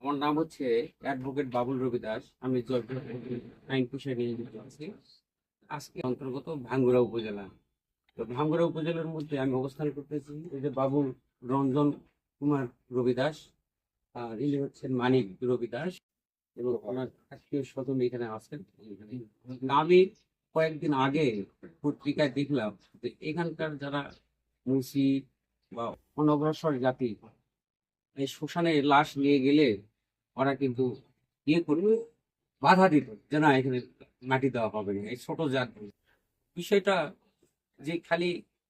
আমার নাম হচ্ছে অ্যাডভোকেট বাবুল রবি দাস। আমি জয়পুর আইন পেশায় নিয়োজিত আছি। আজকে অন্তর্গত ভাঙ্গুড়া উপজেলা। তো ভাঙ্গুড়া উপজেলার মধ্যে আমি অবস্থান করতেছি। এই যে বাবুল রঞ্জন কুমার রবি দাস, আর ইনি হচ্ছেন মানিক রবি দাস, এবং ওনার আত্মীয় স্বজন এখানে আছেন। আমি কয়েকদিন আগে পত্রিকায় দেখলাম যে এখানকার যারা মুন্সি বা অনগ্রসর জাতি এই শ্মশানে লাশ নিয়ে গেলে ওরা কিন্তু ইয়ে করবে, বাধা দিত যে না এখানে মাটি দেওয়া হবে না, এই ছোট জাত। বিষয়টা যে খালি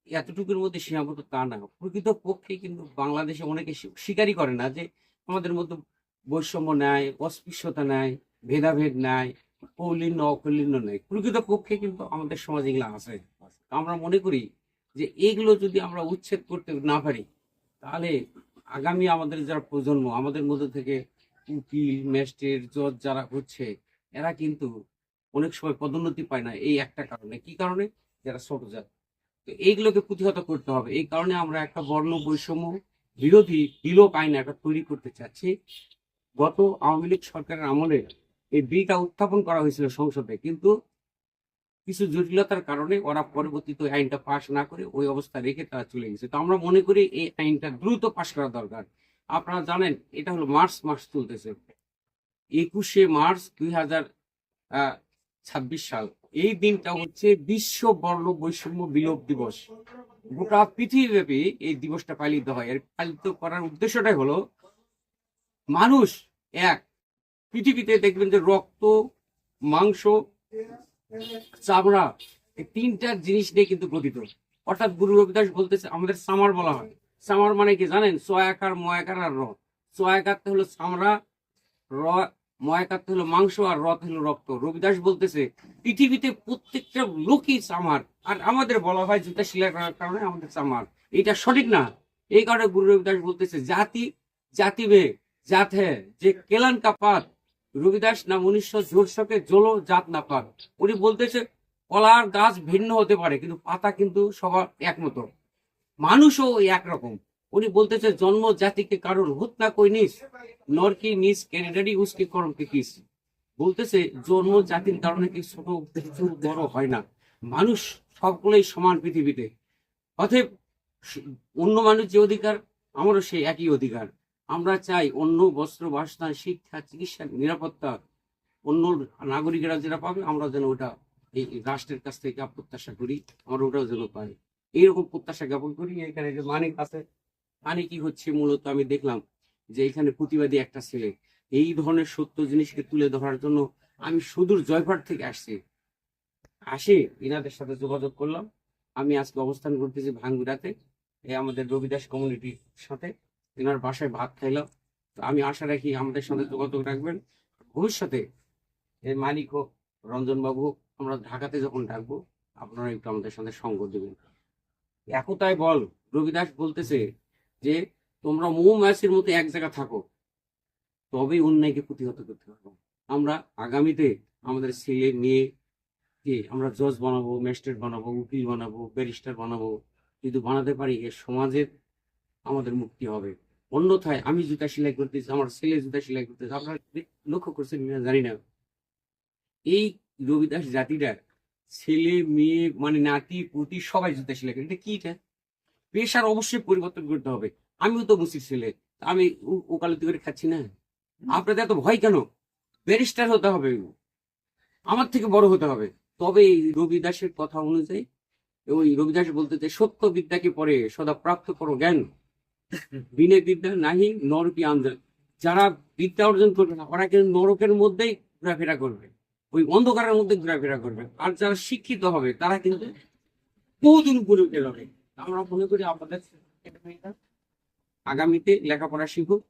এতটুকুর মধ্যে সীমাবদ্ধ তা না, প্রকৃত পক্ষে কিন্তু বাংলাদেশে অনেকে স্বীকারই করে না যে আমাদের মধ্যে বৈষম্য নেয়, অস্পৃশ্যতা নেয়, ভেদাভেদ নেয়, কৌলিন্য অকৌলিন্য নেয়। প্রকৃত পক্ষে কিন্তু আমাদের সমাজে এগুলো আছে। আমরা মনে করি যে এইগুলো যদি আমরা উচ্ছেদ করতে না পারি, তাহলে আগামী আমাদের যারা প্রজন্ম, আমাদের মধ্যে থেকে উকিল ম্যাজিস্ট্রেট জজ যারা হচ্ছে, এরা কিন্তু অনেক সময় পদোন্নতি পায় না এই একটা কারণে। কি কারণে? যারা ছোট জাত। তো এইগুলোকে প্রতিহত করতে হবে। এই কারণে আমরা একটা বর্ণ বৈষম্য বিরোধী বিলোপ আইন একটা তৈরি করতে চাচ্ছি। গত আওয়ামী লীগ সরকারের আমলে এই বিলটা উত্থাপন করা হয়েছিল সংসদে, কিন্তু কিছু জটিলতার কারণে ওরা পরবর্তীতে ওই আইনটা পাশ না করে ওই অবস্থা রেখে তারা চলে গেছে। তো আমরা মনে করি এই আইনটা দ্রুত পাশ করা দরকার। আপনারা জানেন এটা হলো মার্চ মাস চলতেছে, 21শে মার্চ 2026 সাল। এই দিনটা হচ্ছে বিশ্ব বর্ণ বৈষম্য বিলোপ দিবস। গোটা পৃথিবীব্যাপী এই দিবসটা পালিত হয়। এর পালিত করার উদ্দেশ্যটাই হলো মানুষ এক। পৃথিবীতে দেখবেন যে রক্ত, মাংস, চামড়া, এই তিনটা জিনিস নিয়ে কিন্তু গঠিত। অর্থাৎ গুরু রবিদাস বলতেছে আমাদের সামার বলা হয়। সামার মানে কি জানেন? ছয়াকার, ময়াকার আর র। ছয়াকারটা হলো চামড়া, র ময়াকারটা হলো মাংস, আর রথ হলো রক্ত। রবিদাস বলতেছে পৃথিবীতে প্রত্যেকটা লোকই চামার, আর আমাদের বলা হয় জুতা শিলা করার কারণে আমাদের চামার। এটা সঠিক না। এই কারণে গুরু রবিদাস বলতেছে জাতি জাতি বে জাত হ্যাঁ যে কেলান কা পাত। রবিদাস না 1964 জোলো জাত না পাত। উনি বলতেছে কলার গাছ ভিন্ন হতে পারে কিন্তু পাতা কিন্তু সবার একমতো, মানুষও ওই একরকম। উনি বলতেছে জন্ম জাতিকে কারণ হুত না কই নিস, নর কি নিস ক্যানেডারি উসকে করম কে কিস। বলতেছে জন্ম জাতির কারণে কি ছোট কিছু বড় হয় না, মানুষ সকলেই সমান পৃথিবীতে। অতএব অন্য মানুষ যে অধিকার, আমারও সেই একই অধিকার। আমরা চাই অন্য বস্ত্র, বাসস্থান, শিক্ষা, চিকিৎসা, নিরাপত্তা অন্য নাগরিকেরা যেটা পাবে আমরা যেন ওটা এই রাষ্ট্রের কাছ থেকে প্রত্যাশা করি, আমরা ওটাও যেন পাই। এইরকম প্রত্যাশা জ্ঞাপন করি। এখানে যে মানিক আছে, মানে কি হচ্ছে মূলত আমি দেখলাম যে এখানে প্রতিবাদী একটা ছেলে। এই ধরনের সত্য জিনিসকে তুলে ধরার জন্য আমি সুদূর জয়পুরহাট থেকে আসি এনাদের সাথে যোগাযোগ করলাম। আমি আজকে অবস্থান করতেছি ভাঙ্গুড়াতে, এই আমাদের রবিদাস কমিউনিটির সাথে। এনার বাসায় ভাত খাইলাম। তো আমি আশা রাখি আমাদের সাথে যোগাযোগ রাখবেন। ভবিষ্যতে এই মানিক হোক, রঞ্জন বাবু হোক, আমরা ঢাকাতে যখন ডাকবো আপনারা একটু আমাদের সাথে সঙ্গ দেবেন। একতাই বল। রবিদাস বলতেছে যে তোমরা মৌমাছির মতো এক জায়গা থাকো, তবেই অন্যায়কে প্রতিহত করতে পারবো। আমরা আগামীতে আমাদের ছেলে মেয়ে কে আমরা জজ বানাবো, ম্যাজিস্ট্রেট বানাবো, উকিল বানাবো, ব্যারিস্টার বানাবো। যদি বানাতে পারি এর সমাজের আমাদের মুক্তি হবে। অন্যথায় আমি জুতা সেলাই করতেছি, আমার ছেলে জুতা সেলাই করতেছে, আপনারা লক্ষ্য করছেন কিনা জানি না, এই রবিদাস জাতিটা ছেলে মেয়ে মানে নাতি পুতি সবাই জুতা সেলাই করে। এটা কি? এটা পেশার অবশ্যই পরিবর্তন করতে হবে। আমিও তো মুসির ছেলে, আমি ওকালতি করে খাচ্ছি না। আপনাদের এত ভয় কেন? ব্যারিস্টার হতে হবে, আমার থেকে বড় হতে হবে। তবে এই রবিদাসের কথা অনুযায়ী ওই রবিদাস বলতে যে সত্য বিদ্যাকে পরে সদা প্রাপ্ত করো জ্ঞান, বিনে বিদ্যা নাহি নরকি আন্দোলন। যারা বিদ্যা অর্জন করবে না ওরা কিন্তু নরকের মধ্যেই ঘোরাফেরা করবে, ওই অন্ধকারের মধ্যে ঘোরাফেরা করবে। আর যারা শিক্ষিত হবে তারা কিন্তু বহুদিন উপরে উঠে যাবে। আমরা মনে করি আমাদের আগামীতে লেখাপড়া শিখুক।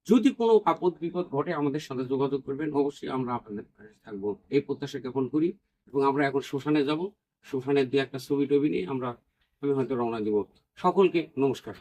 যদি কোনো আপদ বিপদ ঘটে আমাদের সাথে যোগাযোগ করবেন, অবশ্যই আমরা আপনাদের পাশে থাকবো এই প্রত্যাশা জ্ঞাপন করি। এবং আমরা এখন শ্মশানে যাব, শ্মশানের দু একটা ছবি টবি নিয়ে আমি হয়তো রওনা দিব। সকলকে নমস্কার।